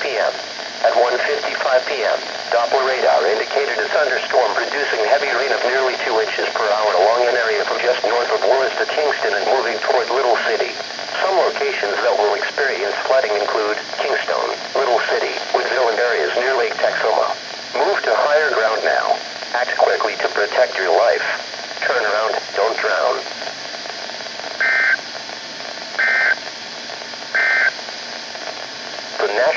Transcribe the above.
p.m. At 1:55 p.m., Doppler radar indicated a thunderstorm producing heavy rain of nearly 2 inches per hour along an area from just north of Willis to Kingston and moving toward Little City. Some locations that will experience flooding include Kingstone, Little City, Woodville, and areas near Lake Texoma. Move to higher ground now. Act quickly to protect your life. Turn around, don't drown. The National